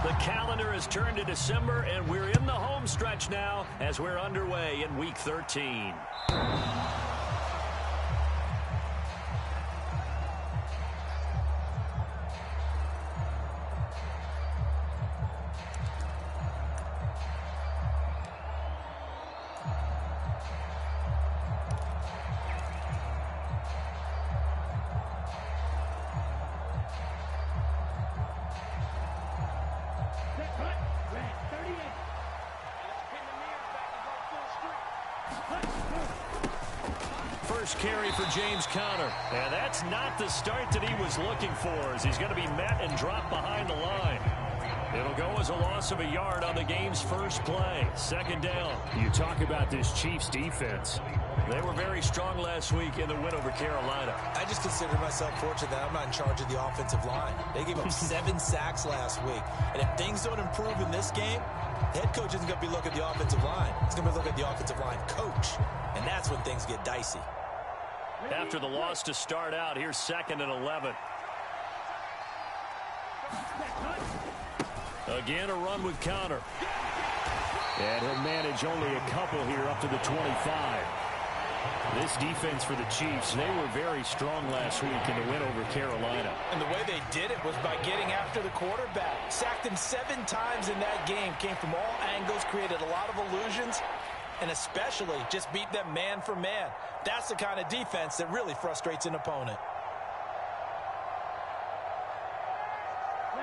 The calendar has turned to December, and we're in the home stretch now as we're underway in Week 13. First carry for James Conner. And that's not the start that he was looking for, as he's going to be met and dropped behind the line. It'll go as a loss of a yard on the game's first play. Second down. You talk about this Chiefs defense. They were very strong last week in the win over Carolina. I just consider myself fortunate that I'm not in charge of the offensive line. They gave up 7 sacks last week. And if things don't improve in this game, the head coach isn't going to be looking at the offensive line. He's going to be looking at the offensive line coach. And that's when things get dicey. After the loss to start out, here's 2nd and 11. Again, a run with Conner. And he'll manage only a couple here up to the 25. This defense for the Chiefs, they were very strong last week in the win over Carolina. And the way they did it was by getting after the quarterback. Sacked him 7 times in that game. Came from all angles, created a lot of illusions, and especially just beat them man for man. That's the kind of defense that really frustrates an opponent.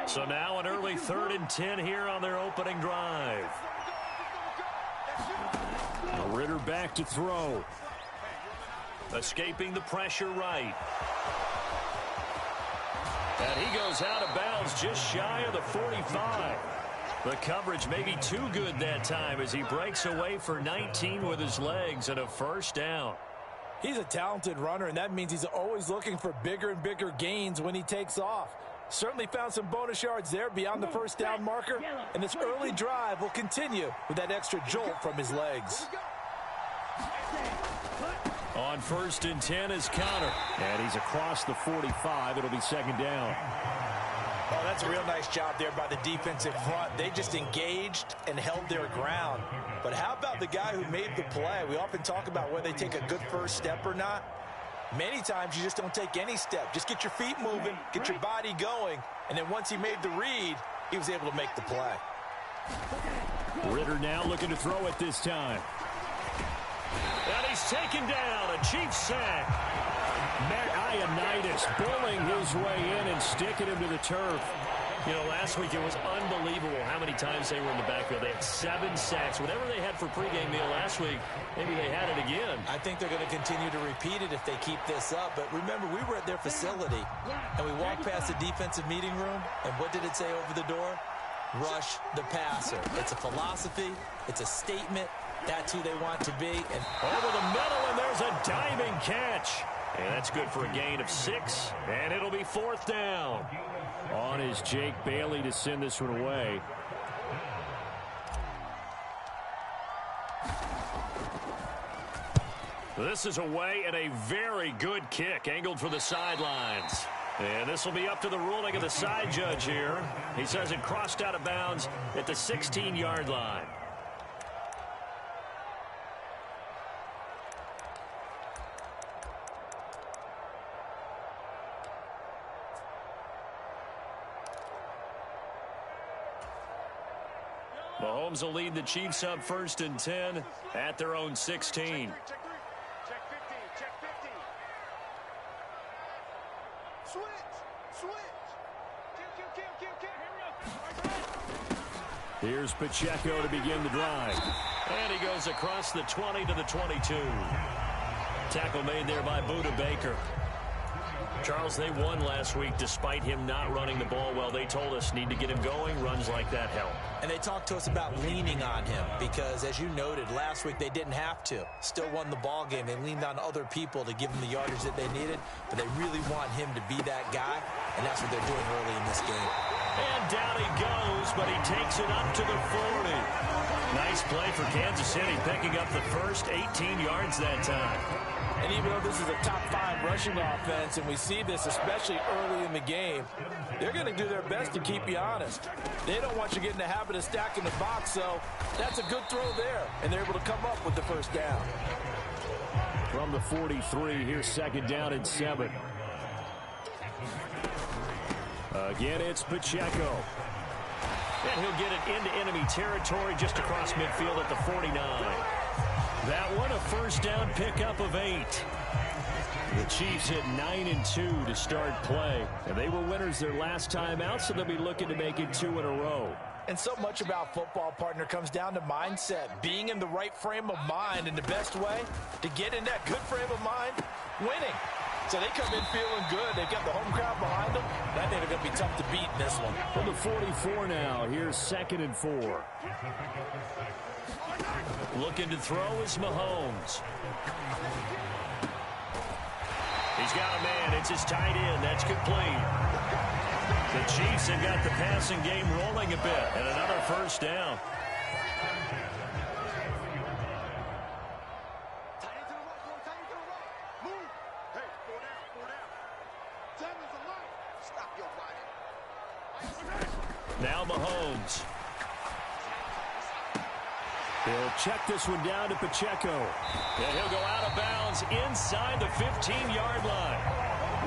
So now an early 3rd and 10 here on their opening drive. Ritter back to throw. Escaping the pressure right. And he goes out of bounds just shy of the 45. The coverage may be too good that time as he breaks away for 19 with his legs and a first down. He's a talented runner, and that means he's always looking for bigger and bigger gains when he takes off. Certainly found some bonus yards there beyond the first down marker, and this early drive will continue with that extra jolt from his legs. On 1st and 10 is Conner. And he's across the 45. It'll be 2nd down. Oh, that's a real nice job there by the defensive front. They just engaged and held their ground. But how about the guy who made the play? We often talk about whether they take a good first step or not. Many times you just don't take any step. Just get your feet moving, get your body going, and then once he made the read, he was able to make the play. Ritter now looking to throw it this time. And he's taken down. A Chiefs sack. Matt Ioannidis bullying his way in and sticking him to the turf. You know, last week it was unbelievable how many times they were in the backfield. They had 7 sacks. Whatever they had for pregame meal last week, maybe they had it again. I think they're going to continue to repeat it if they keep this up. But remember, we were at their facility, and we walked past the defensive meeting room, and what did it say over the door? Rush the passer. It's a philosophy. It's a statement. That's who they want to be. And over the middle, and there's a diving catch. And that's good for a gain of 6, and it'll be 4th down. On is Jake Bailey to send this one away. This is away and a very good kick, angled for the sidelines. And this will be up to the ruling of the side judge here. He says it crossed out of bounds at the 16-yard line. Mahomes will lead the Chiefs up 1st and 10 at their own 16. Here's Pacheco to begin the drive. And he goes across the 20 to the 22. Tackle made there by Budda Baker. Charles, they won last week despite him not running the ball well. They told us need to get him going. Runs like that help. And they talked to us about leaning on him because, as you noted, last week they didn't have to. Still won the ball game. They leaned on other people to give them the yardage that they needed, but they really want him to be that guy, and that's what they're doing early in this game. And down he goes but he takes it up to the 40. Nice play for Kansas City, picking up the first 18 yards that time. And even though this is a top 5 rushing offense, and we see this especially early in the game, they're going to do their best to keep you honest. They don't want you to get in the habit of stacking the box, so that's a good throw there, and they're able to come up with the first down. From the 43, here's second down and 7. Again, it's Pacheco. And he'll get it into enemy territory just across midfield at the 49. That one, a first down pickup of 8. The Chiefs hit 9-2 to start play. And they were winners their last time out, so they'll be looking to make it 2 in a row. And so much about football, partner, comes down to mindset. Being in the right frame of mind, and the best way to get in that good frame of mind, winning. So they come in feeling good. They've got the home crowd behind them. I think they're going to be tough to beat in this one. From the 44 now, here's second and 4. Looking to throw is Mahomes. He's got a man. It's his tight end. That's complete. The Chiefs have got the passing game rolling a bit. And another first down. Now Mahomes. He'll check this one down to Pacheco. And he'll go out of bounds inside the 15-yard line.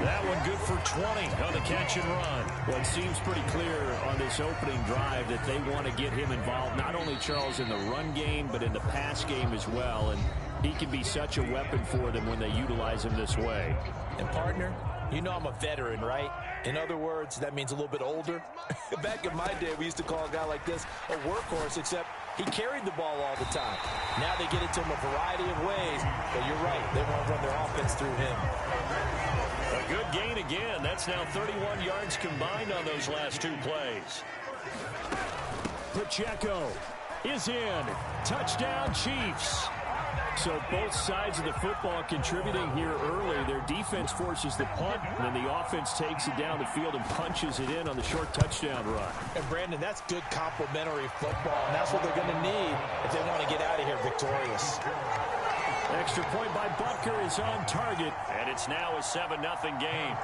That one good for 20 on the catch and run. Well, it seems pretty clear on this opening drive that they want to get him involved, not only, Charles, in the run game, but in the pass game as well. And he can be such a weapon for them when they utilize him this way. And, partner, you know I'm a veteran, right? In other words, that means a little bit older. Back in my day, we used to call a guy like this a workhorse, except he carried the ball all the time. Now they get it to him a variety of ways, but you're right. They want to run their offense through him. A good gain again. That's now 31 yards combined on those last 2 plays. Pacheco is in. Touchdown, Chiefs. So both sides of the football contributing here early. Their defense forces the punt, and then the offense takes it down the field and punches it in on the short touchdown run. And, Brandon, that's good complementary football, and that's what they're going to need if they want to get out of here victorious. Extra point by Butker is on target. And it's now a 7-0 game.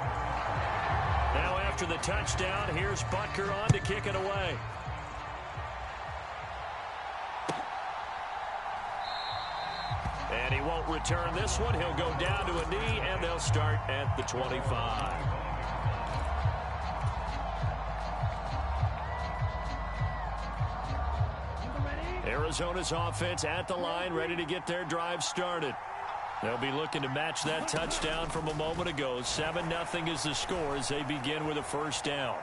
Now after the touchdown, here's Butker on to kick it away. And he won't return this one. He'll go down to a knee, and they'll start at the 25. Arizona's offense at the line, ready to get their drive started. They'll be looking to match that touchdown from a moment ago. 7-0 is the score as they begin with a first down.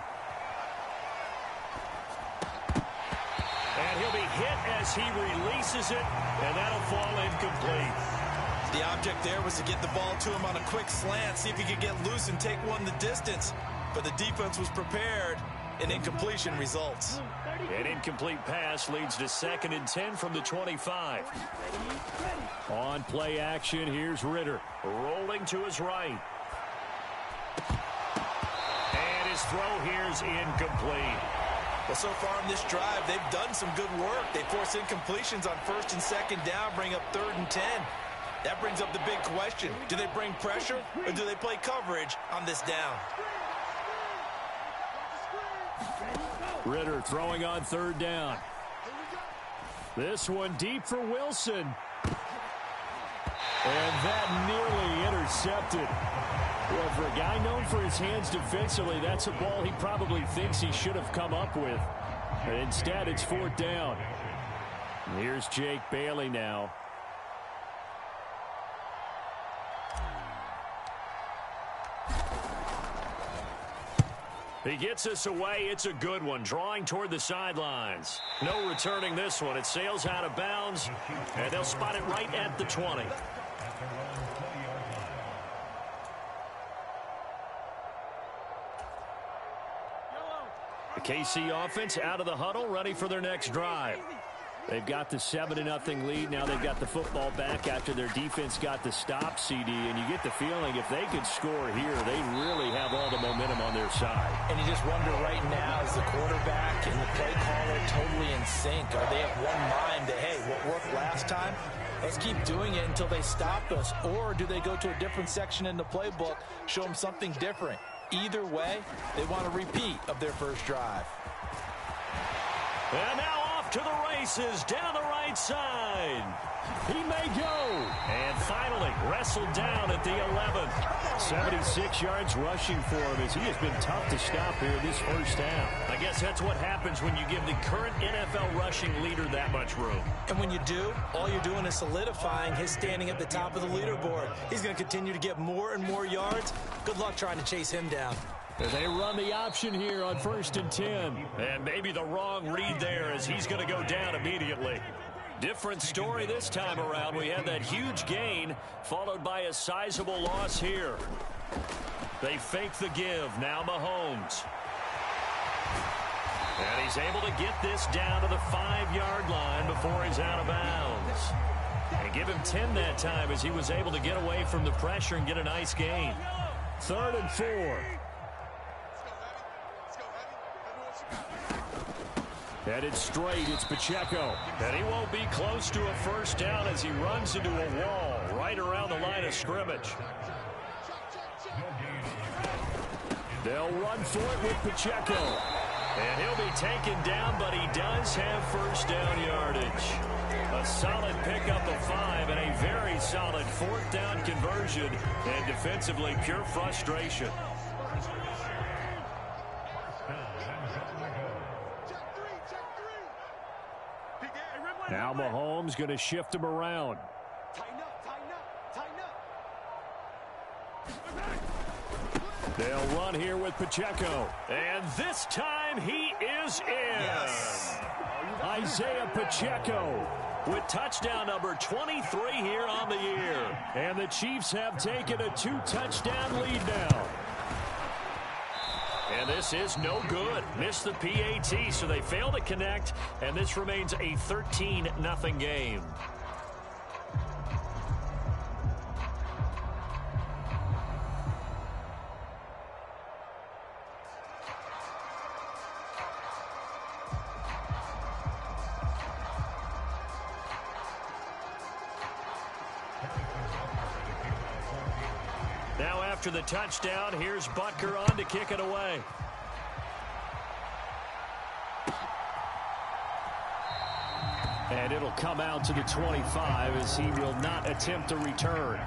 And he'll be hit as he releases it, and that'll fall incomplete. The object there was to get the ball to him on a quick slant, see if he could get loose and take one the distance. But the defense was prepared, and incompletion results. An incomplete pass leads to 2nd and 10 from the 25. On play action, here's Ritter. Rolling to his right. And his throw here is incomplete. Well, so far in this drive, they've done some good work. They force incompletions on 1st and 2nd down, bring up 3rd and 10. That brings up the big question. Do they bring pressure, or do they play coverage on this down? Ritter throwing on 3rd down. This one deep for Wilson. And that nearly intercepted. Well, for a guy known for his hands defensively, that's a ball he probably thinks he should have come up with. But instead, it's 4th down. Here's Jake Bailey now. He gets us away. It's a good one. Drawing toward the sidelines. No returning this one. It sails out of bounds, and they'll spot it right at the 20. The KC offense out of the huddle, ready for their next drive. They've got the 7-0 lead. Now they've got the football back after their defense got the stop, CD. And you get the feeling if they could score here, they really have all the momentum on their side. And you just wonder right now, is the quarterback and the play caller totally in sync? Are they of one mind that, hey, what worked last time, let's keep doing it until they stop us? Or do they go to a different section in the playbook, show them something different? Either way, they want a repeat of their first drive. And now off to the races down the right side. He may go. And finally wrestled down at the 11th. 76 yards rushing for him as he has been tough to stop here this first half. I guess that's what happens when you give the current NFL rushing leader that much room. And when you do, all you're doing is solidifying his standing at the top of the leaderboard. He's going to continue to get more and more yards. Good luck trying to chase him down. They run the option here on 1st and 10. And maybe the wrong read there as he's going to go down immediately. Different story this time around. We had that huge gain followed by a sizable loss here. They fake the give. Now Mahomes. And he's able to get this down to the 5-yard line before he's out of bounds. And give him 10 that time as he was able to get away from the pressure and get a nice gain. 3rd and 4. Headed straight, it's Pacheco. And he won't be close to a first down as he runs into a wall right around the line of scrimmage. They'll run for it with Pacheco. And he'll be taken down, but he does have first down yardage. A solid pickup of 5 and a very solid 4th down conversion. And defensively, pure frustration. Now Mahomes going to shift him around. They'll run here with Pacheco. And this time he is in. Yes. Isaiah Pacheco with touchdown number 23 here on the year. And the Chiefs have taken a 2-touchdown lead now. And this is no good. Missed the PAT, so they fail to connect, and this remains a 13-0 game. Now after the touchdown, here's Butker on to kick it away. And it'll come out to the 25 as he will not attempt a return.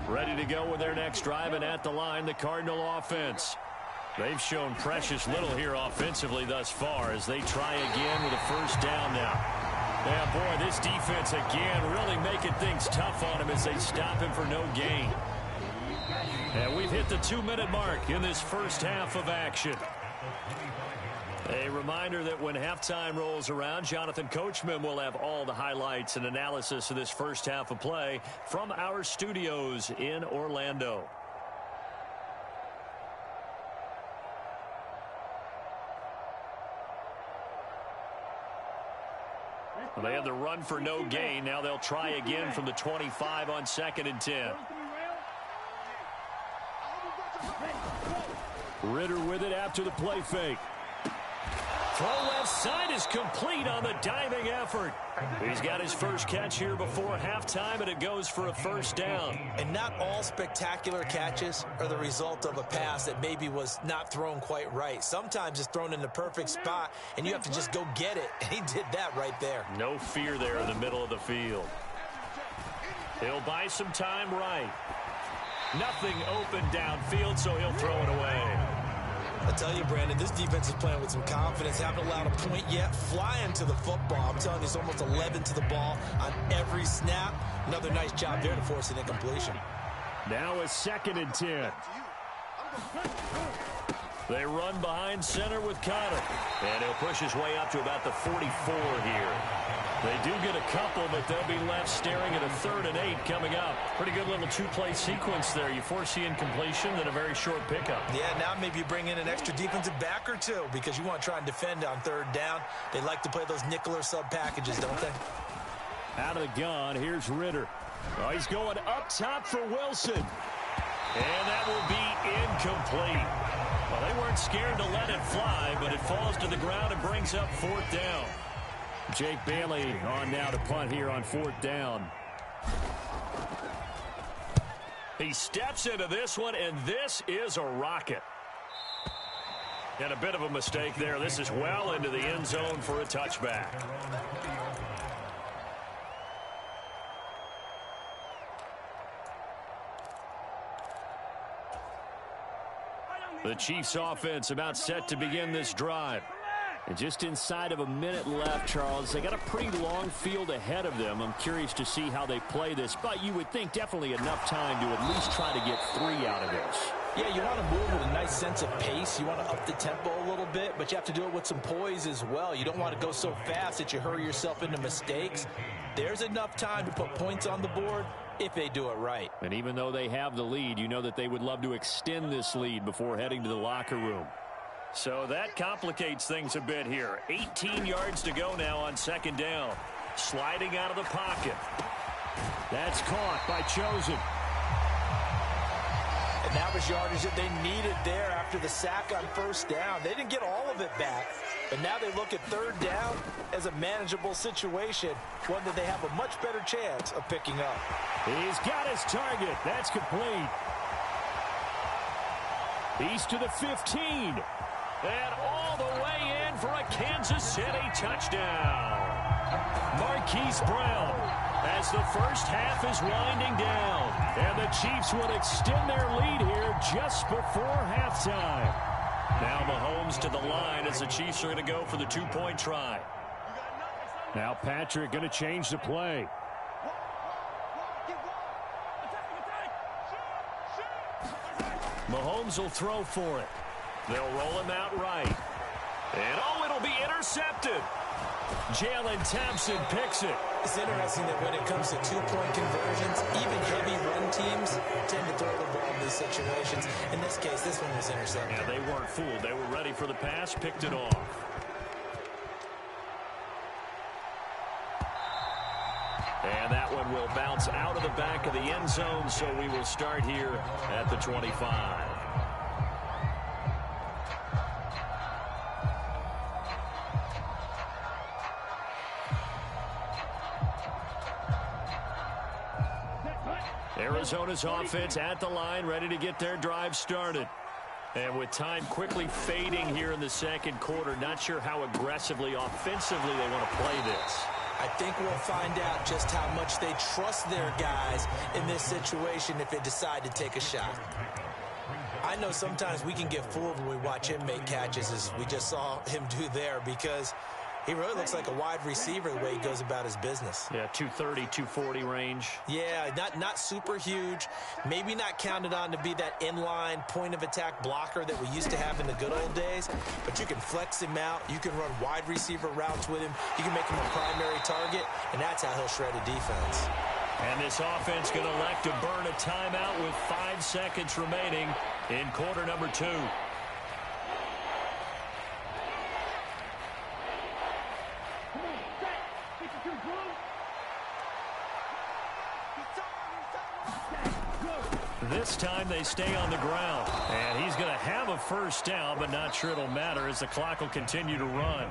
Ready to go with their next drive, and at the line, the Cardinal offense. They've shown precious little here offensively thus far as they try again with a first down now. Yeah, boy, this defense again really making things tough on him as they stop him for no gain. And we've hit the 2-minute mark in this first half of action. A reminder that when halftime rolls around, Jonathan Coachman will have all the highlights and analysis of this first half of play from our studios in Orlando. They had the run for no gain. Now they'll try again from the 25 on 2nd and 10. Ritter with it after the play fake. Throw left side is complete on the diving effort. He's got his first catch here before halftime, and it goes for a first down. And not all spectacular catches are the result of a pass that maybe was not thrown quite right. Sometimes it's thrown in the perfect spot, and you have to just go get it. And he did that right there. No fear there in the middle of the field. He'll buy some time right. Nothing open downfield, so he'll throw it away. I tell you, Brandon, this defense is playing with some confidence. Haven't allowed a point yet. Flying to the football. I'm telling you, it's almost 11 to the ball on every snap. Another nice job there to force an incompletion. Now a 2nd and 10. They run behind center with Conner. And he'll push his way up to about the 44 here. They do get a couple, but they'll be left staring at a 3rd and 8 coming up. Pretty good little two-play sequence there. You force the incompletion, then a very short pickup. Yeah, now maybe you bring in an extra defensive back or two because you want to try and defend on 3rd down. They like to play those nickel or sub packages, don't they? Out of the gun, here's Ritter. Oh, he's going up top for Wilson. And that will be incomplete. Well, they weren't scared to let it fly, but it falls to the ground and brings up 4th down. Jake Bailey on now to punt here on 4th down. He steps into this one, and this is a rocket. And a bit of a mistake there. This is well into the end zone for a touchback. The Chiefs offense about set to begin this drive. And just inside of a minute left, Charles. They got a pretty long field ahead of them. I'm curious to see how they play this, but you would think definitely enough time to at least try to get 3 out of this. Yeah, you want to move with a nice sense of pace. You want to up the tempo a little bit, but you have to do it with some poise as well. You don't want to go so fast that you hurry yourself into mistakes. There's enough time to put points on the board if they do it right. And even though they have the lead, you know that they would love to extend this lead before heading to the locker room. So that complicates things a bit here. 18 yards to go now on 2nd down. Sliding out of the pocket. That's caught by Chosen. And that was yardage that they needed there after the sack on 1st down. They didn't get all of it back, but now they look at 3rd down as a manageable situation, one that they have a much better chance of picking up. He's got his target. That's complete. He's to the 15. And all the way in for a Kansas City touchdown. Marquise Brown as the first half is winding down. And the Chiefs will extend their lead here just before halftime. Now Mahomes to the line as the Chiefs are going to go for the 2-point try. Now Patrick going to change the play. Mahomes will throw for it. They'll roll him out right. And, oh, it'll be intercepted. Jalen Thompson picks it. It's interesting that when it comes to 2-point conversions, even heavy run teams tend to throw the ball in these situations. In this case, this one was intercepted. Yeah, they weren't fooled. They were ready for the pass, picked it off. And that one will bounce out of the back of the end zone, so we will start here at the 25. Arizona's offense at the line, ready to get their drive started. And with time quickly fading here in the 2nd quarter, not sure how aggressively, offensively they want to play this. I think we'll find out just how much they trust their guys in this situation if they decide to take a shot. I know sometimes we can get fooled when we watch him make catches, as we just saw him do there, because he really looks like a wide receiver the way he goes about his business. Yeah, 230, 240 range. Yeah, not super huge. Maybe not counted on to be that inline point-of-attack blocker that we used to have in the good old days. But you can flex him out. You can run wide receiver routes with him. You can make him a primary target, and that's how he'll shred a defense. And this offense going to elect to burn a timeout with 5 seconds remaining in quarter number 2. This time they stay on the ground. And he's going to have a 1st down, but not sure it'll matter as the clock will continue to run.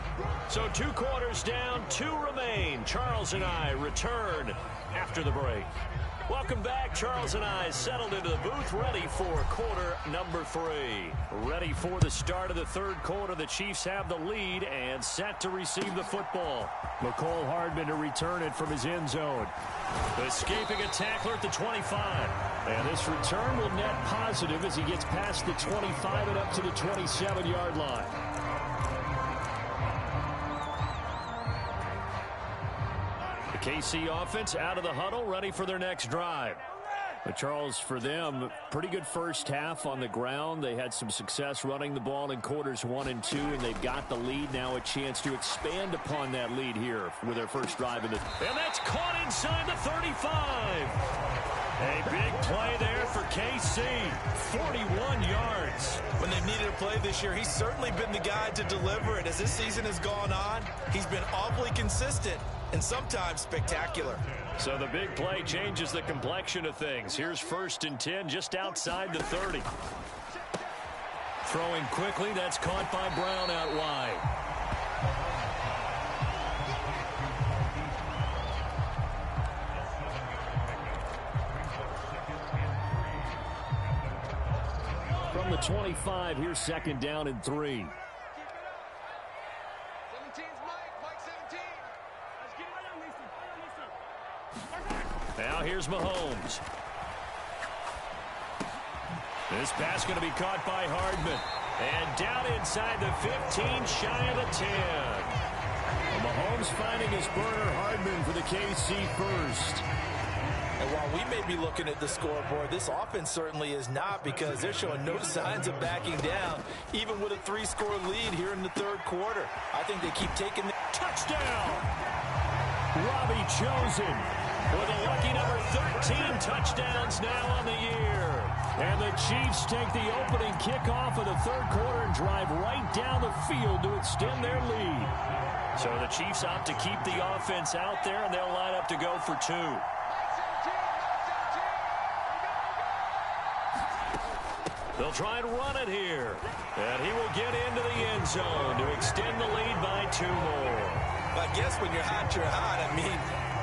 So 2 quarters down, 2 remain. Charles and I return after the break. Welcome back. Charles and I settled into the booth, ready for quarter number 3. Ready for the start of the 3rd quarter. The Chiefs have the lead and set to receive the football. McCole Hardman to return it from his end zone. Escaping a tackler at the 25. And this return will net positive as he gets past the 25 and up to the 27-yard line. The KC offense out of the huddle, ready for their next drive. But Charles, for them, pretty good first half on the ground. They had some success running the ball in quarters 1 and 2, and they've got the lead. Now a chance to expand upon that lead here with their first drive. And that's caught inside the 35. A big play there for KC. 41 yards. When they've needed a play this year, he's certainly been the guy to deliver it. As this season has gone on, he's been awfully consistent and sometimes spectacular. So the big play changes the complexion of things. Here's 1st and 10 just outside the 30. Throwing quickly, that's caught by Brown out wide. From the 25, here's 2nd down and 3. Now here's Mahomes. This pass going to be caught by Hardman. And down inside the 15, shy of the 10. Well, Mahomes finding his burner, Hardman for the KC first. And while we may be looking at the scoreboard, this offense certainly is not, because they're showing no signs of backing down, even with a 3-score lead here in the 3rd quarter. I think they keep taking the touchdown. Robbie Chosen with a lucky number 13 touchdowns now on the year. And the Chiefs take the opening kickoff of the 3rd quarter and drive right down the field to extend their lead. So the Chiefs opt to keep the offense out there, and they'll line up to go for 2. They'll try and run it here. And he will get into the end zone to extend the lead by 2 more. I guess when you're hot, you're hot. I mean,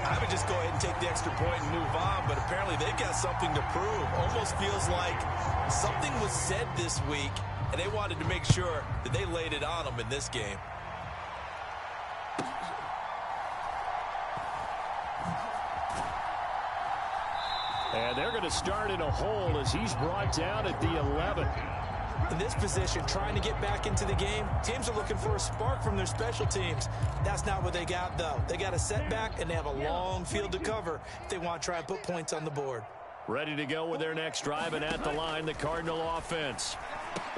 I would just go ahead and take the extra point and move on, but apparently they've got something to prove. Almost feels like something was said this week, and they wanted to make sure that they laid it on them in this game. And they're going to start in a hole as he's brought down at the 11. In this position, trying to get back into the game, teams are looking for a spark from their special teams. That's not what they got, though. They got a setback, and they have a long field to cover if they want to try and put points on the board. Ready to go with their next drive, and at the line, the Cardinal offense.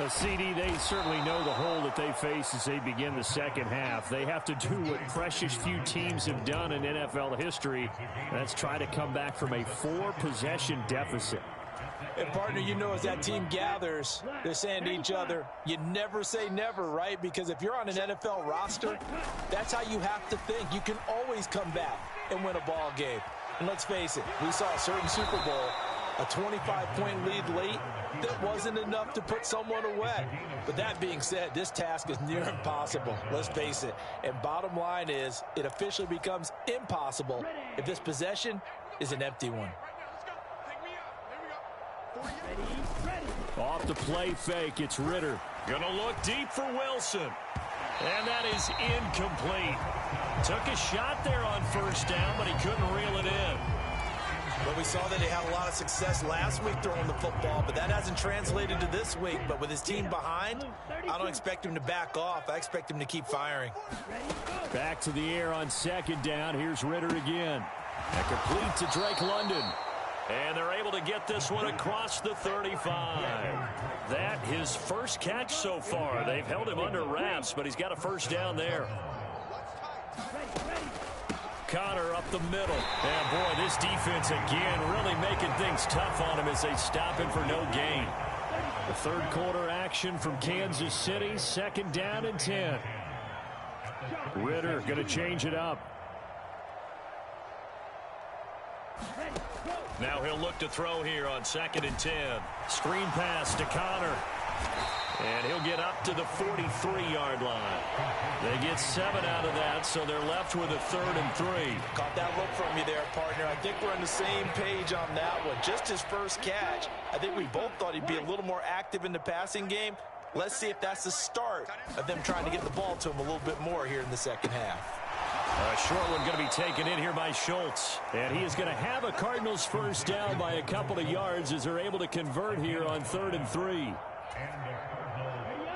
CD, they certainly know the hole that they face as they begin the second half. They have to do what precious few teams have done in NFL history. That's try to come back from a 4-possession deficit. And, partner, you know, as that team gathers, they're saying to each other, you never say never, right? Because if you're on an NFL roster, that's how you have to think. You can always come back and win a ball game. And let's face it, we saw a certain Super Bowl, a 25-point lead late, that wasn't enough to put someone away. But that being said, this task is near impossible. Let's face it. And bottom line is, it officially becomes impossible if this possession is an empty one. Off the play fake, it's Ritter. Gonna look deep for Wilson. And that is incomplete. Took a shot there on 1st down, but he couldn't reel it in. Well, we saw that he had a lot of success last week throwing the football, but that hasn't translated to this week. But with his team behind, I don't expect him to back off. I expect him to keep firing. Back to the air on 2nd down. Here's Ritter again. And complete to Drake London. And they're able to get this one across the 35. That his first catch so far. They've held him under wraps, but he's got a 1st down there. Connor up the middle. And boy, this defense again really making things tough on him as they stop him for no gain. The 3rd quarter action from Kansas City. 2nd down and 10. Ritter going to change it up. Now he'll look to throw here on 2nd and 10. Screen pass to Connor. And he'll get up to the 43-yard line. They get 7 out of that, so they're left with a 3rd and 3. Caught that look from you there, partner. I think we're on the same page on that one. Just his first catch. I think we both thought he'd be a little more active in the passing game. Let's see if that's the start of them trying to get the ball to him a little bit more here in the second half. A short one going to be taken in here by Schultz. And he is going to have a Cardinals 1st down by a couple of yards as they're able to convert here on 3rd and 3.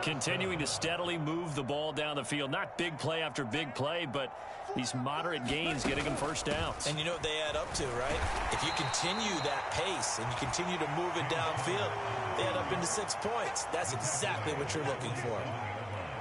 Continuing to steadily move the ball down the field. Not big play after big play, but these moderate gains getting them first downs. And you know what they add up to, right? If you continue that pace and you continue to move it downfield, they add up into 6 points. That's exactly what you're looking for.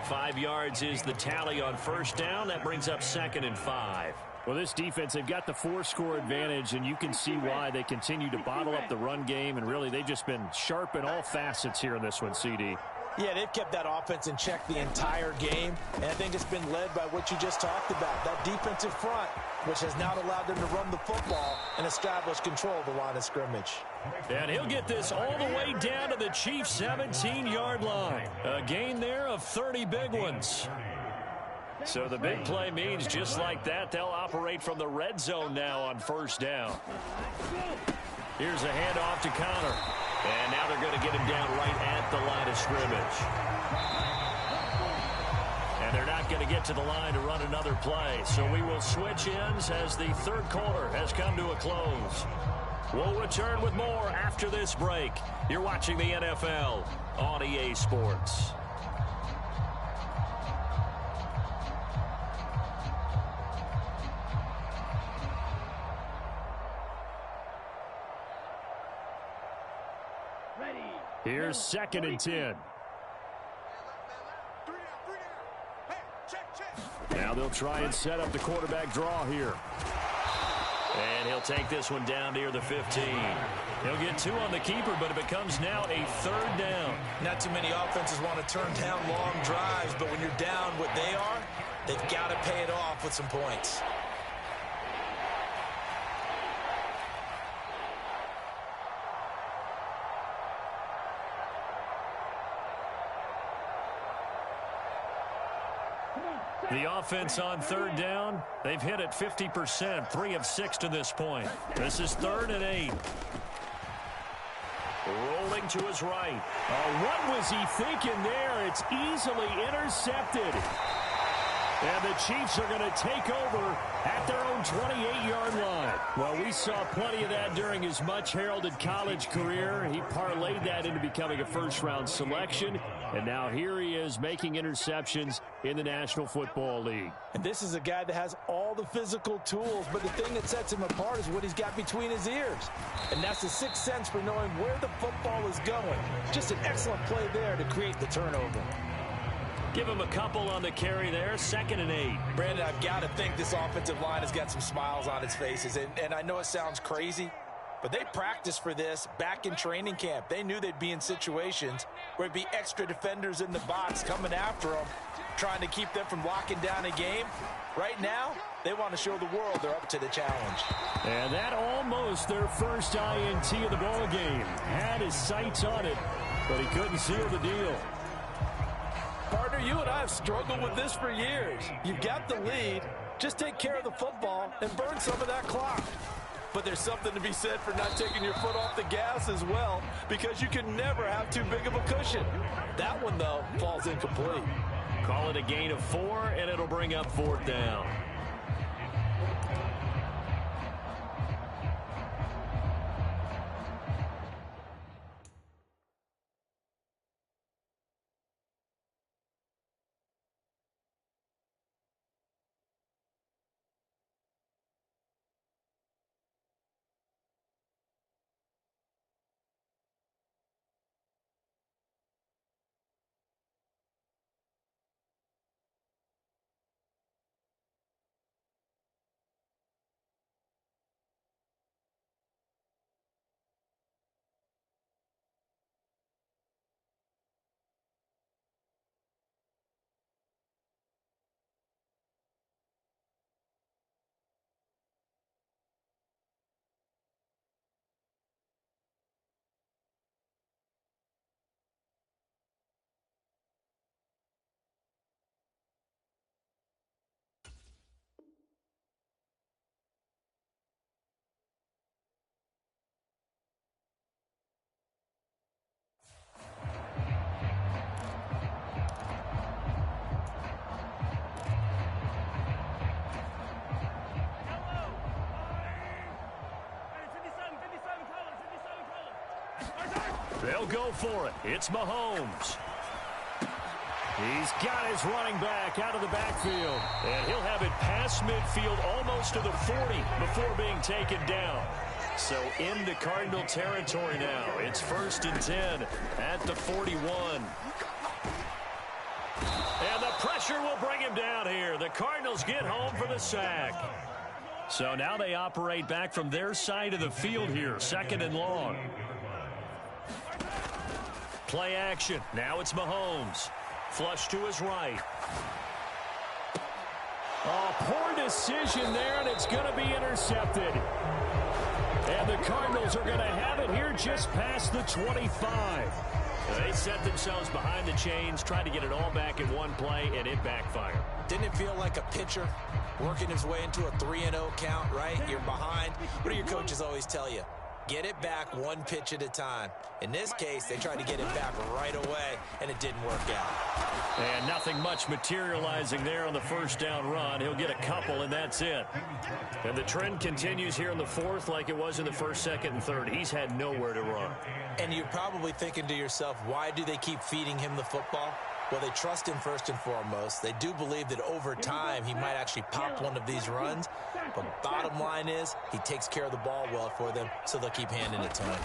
5 yards is the tally on first down. That brings up 2nd and 5. Well, this defense, they've got the 4-score advantage, and you can see why they continue to bottle up the run game, and really they've just been sharp in all facets here in this one, CD. Yeah, they've kept that offense in check the entire game, and I think it's been led by what you just talked about, that defensive front, which has now allowed them to run the football and establish control of the line of scrimmage. And he'll get this all the way down to the Chiefs' 17-yard line. A gain there of 30 big ones. So the big play means just like that, they'll operate from the red zone now on first down. Here's a handoff to Conner. And now they're going to get him down right at the line of scrimmage. And they're not going to get to the line to run another play. So we will switch ends as the third quarter has come to a close. We'll return with more after this break. You're watching the NFL on EA Sports. Here's 2nd and 10. Now they'll try and set up the quarterback draw here. And he'll take this one down near the 15. He'll get 2 on the keeper, but it becomes now a 3rd down. Not too many offenses want to turn down long drives, but when you're down what they are, they've got to pay it off with some points. The offense on 3rd down, they've hit it 50%, 3 of 6 to this point. This is 3rd and 8. Rolling to his right. Oh, what was he thinking there? It's easily intercepted. And the Chiefs are going to take over at their own 28-yard line. Well, we saw plenty of that during his much-heralded college career. He parlayed that into becoming a first-round selection. And now here he is making interceptions in the National Football League. And this is a guy that has all the physical tools, but the thing that sets him apart is what he's got between his ears. And that's the sixth sense for knowing where the football is going. Just an excellent play there to create the turnover. Give him a couple on the carry there, 2nd and 8. Brandon, I've got to think this offensive line has got some smiles on its faces. And I know it sounds crazy, but they practiced for this back in training camp. They knew they'd be in situations where it'd be extra defenders in the box coming after them, trying to keep them from locking down a game. Right now, they want to show the world they're up to the challenge. And that almost their first INT of the ball game. Had his sights on it, but he couldn't seal the deal. Partner, you and I have struggled with this for years. You've got the lead. Just take care of the football and burn some of that clock. But there's something to be said for not taking your foot off the gas as well, because you can never have too big of a cushion. That one, though, falls incomplete. Call it a gain of 4, and it'll bring up 4th down. They'll go for it. It's Mahomes. He's got his running back out of the backfield. And he'll have it past midfield almost to the 40 before being taken down. So into Cardinal territory now. It's 1st and 10 at the 41. And the pressure will bring him down here. The Cardinals get home for the sack. So now they operate back from their side of the field here. 2nd and long. Play action. Now it's Mahomes. Flush to his right. Oh, poor decision there, and it's going to be intercepted. And the Cardinals are going to have it here just past the 25. They set themselves behind the chains, tried to get it all back in one play, and it backfired. Didn't it feel like a pitcher working his way into a 3-0 count, right? You're behind. What do your coaches always tell you? Get it back one pitch at a time. In this case, they tried to get it back right away, and it didn't work out. And nothing much materializing there on the 1st down run. He'll get a couple, and that's it. And the trend continues here in the 4th like it was in the 1st, 2nd, and 3rd. He's had nowhere to run. And you're probably thinking to yourself, why do they keep feeding him the football? Well, they trust him first and foremost. They do believe that over time he might actually pop one of these runs. But bottom line is he takes care of the ball well for them, so they'll keep handing it to him.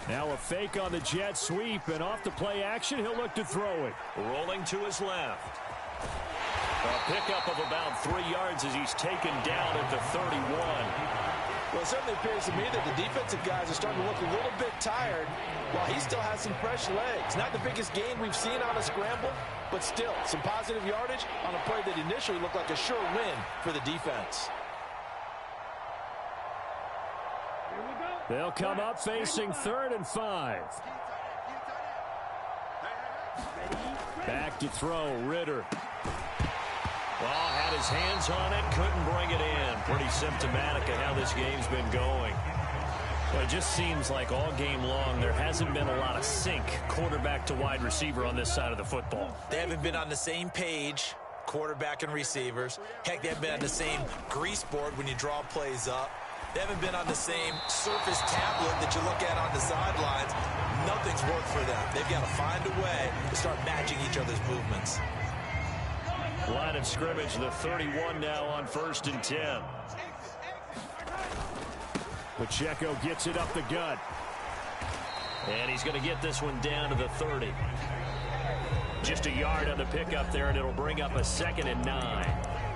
Now a fake on the jet sweep, and off the play action, he'll look to throw it. Rolling to his left. A pickup of about 3 yards as he's taken down at the 31. Well, it certainly appears to me that the defensive guys are starting to look a little bit tired while he still has some fresh legs. Not the biggest gain we've seen on a scramble, but still some positive yardage on a play that initially looked like a sure win for the defense. They'll come up facing 3rd and 5. Back to throw, Ritter. Well, had his hands on it, couldn't bring it in. Pretty symptomatic of how this game's been going. Well, it just seems like all game long there hasn't been a lot of sync quarterback to wide receiver on this side of the football. They haven't been on the same page, quarterback and receivers. Heck, they haven't been on the same grease board when you draw plays up. They haven't been on the same surface tablet that you look at on the sidelines. Nothing's worked for them. They've got to find a way to start matching each other's movements. Line of scrimmage, the 31 now on 1st and 10. Pacheco gets it up the gut. And he's going to get this one down to the 30. Just a yard on the pickup there, and it'll bring up a 2nd and 9.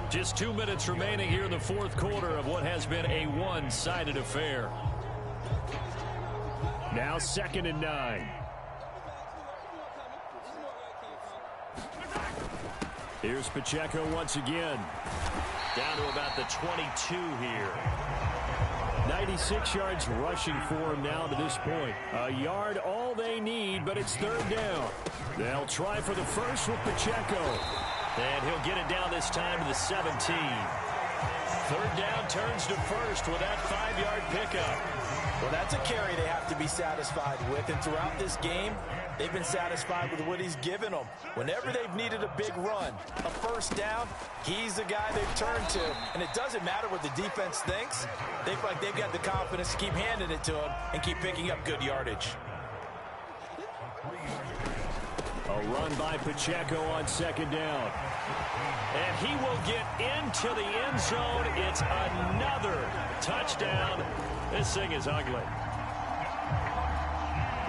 Just 2 minutes remaining here in the 4th quarter of what has been a one-sided affair. Now 2nd and 9. Here's Pacheco once again. Down to about the 22 here. 96 yards rushing for him now to this point. A yard all they need, but it's 3rd down. They'll try for the first with Pacheco. And he'll get it down this time to the 17. 3rd down turns to 1st with that 5-yard pickup. Well, that's a carry they have to be satisfied with. And throughout this game, they've been satisfied with what he's given them. Whenever they've needed a big run, a 1st down, he's the guy they've turned to. And it doesn't matter what the defense thinks. They feel like they've got the confidence to keep handing it to him and keep picking up good yardage. A run by Pacheco on 2nd down. And he will get into the end zone. It's another touchdown. This thing is ugly.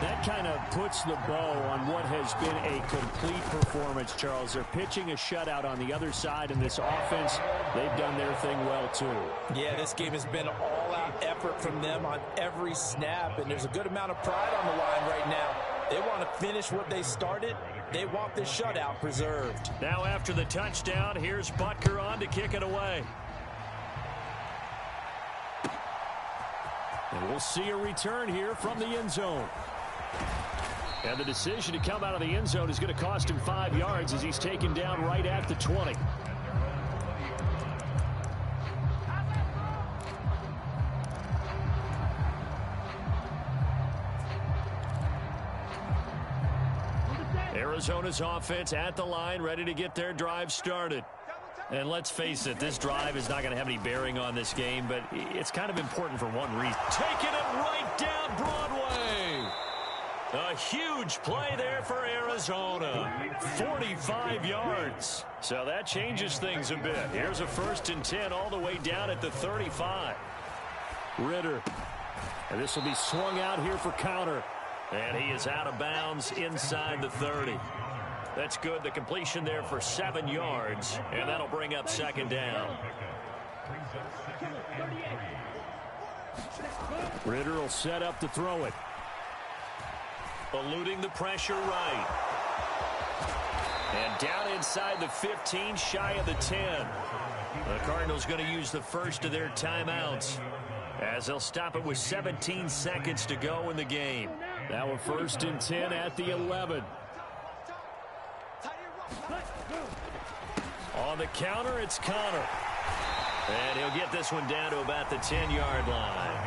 That kind of puts the bow on what has been a complete performance, Charles. They're pitching a shutout on the other side, and this offense, they've done their thing well, too. Yeah, this game has been all-out effort from them on every snap, and there's a good amount of pride on the line right now. They want to finish what they started. They want this shutout preserved. Now after the touchdown, here's Butker on to kick it away. And we'll see a return here from the end zone. And the decision to come out of the end zone is going to cost him 5 yards as he's taken down right at the 20. Arizona's offense at the line, ready to get their drive started. And let's face it, this drive is not going to have any bearing on this game, but it's kind of important for one reason. Taking it right down Broadway. A huge play there for Arizona. 45 yards. So that changes things a bit. Here's a 1st and 10 all the way down at the 35. Ridder. And this will be swung out here for counter. And he is out of bounds inside the 30. That's good. The completion there for 7 yards. And that'll bring up 2nd down. Ridder will set up to throw it. Eluding the pressure right. And down inside the 15, shy of the 10. The Cardinals going to use the first of their timeouts as they'll stop it with 17 seconds to go in the game. Now a 1st and 10 at the 11. On the counter, it's Connor. And he'll get this one down to about the 10-yard line.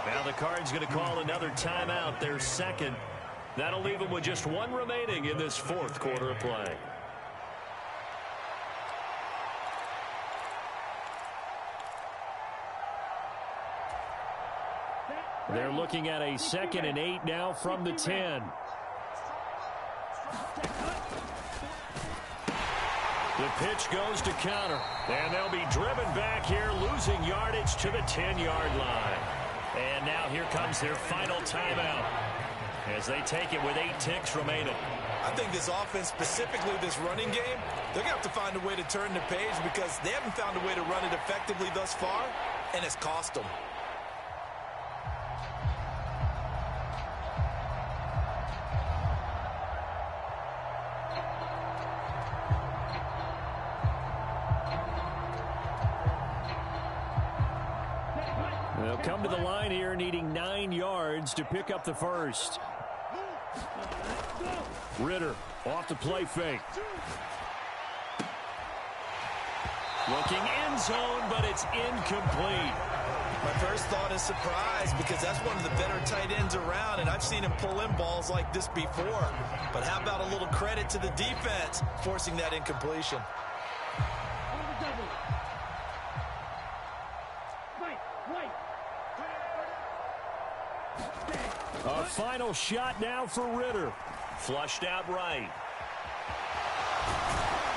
Now the Cards going to call another timeout, their 2nd. That'll leave them with just 1 remaining in this 4th quarter of play. They're looking at a 2nd and 8 now from the 10. The pitch goes to counter. And they'll be driven back here, losing yardage to the 10-yard line. And now here comes their final timeout as they take it with 8 ticks remaining. I think this offense, specifically this running game, they're going to have to find a way to turn the page because they haven't found a way to run it effectively thus far, and it's cost them. They'll come to the line here needing 9 yards to pick up the first. Ridder off the play fake. Looking end zone, but it's incomplete. My first thought is surprise because that's one of the better tight ends around, and I've seen him pull in balls like this before. But how about a little credit to the defense forcing that incompletion? A final shot now for Ridder. Flushed out right.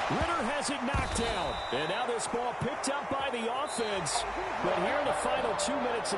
Ridder has it knocked down. And now this ball picked up by the offense. But here in the final 2 minutes.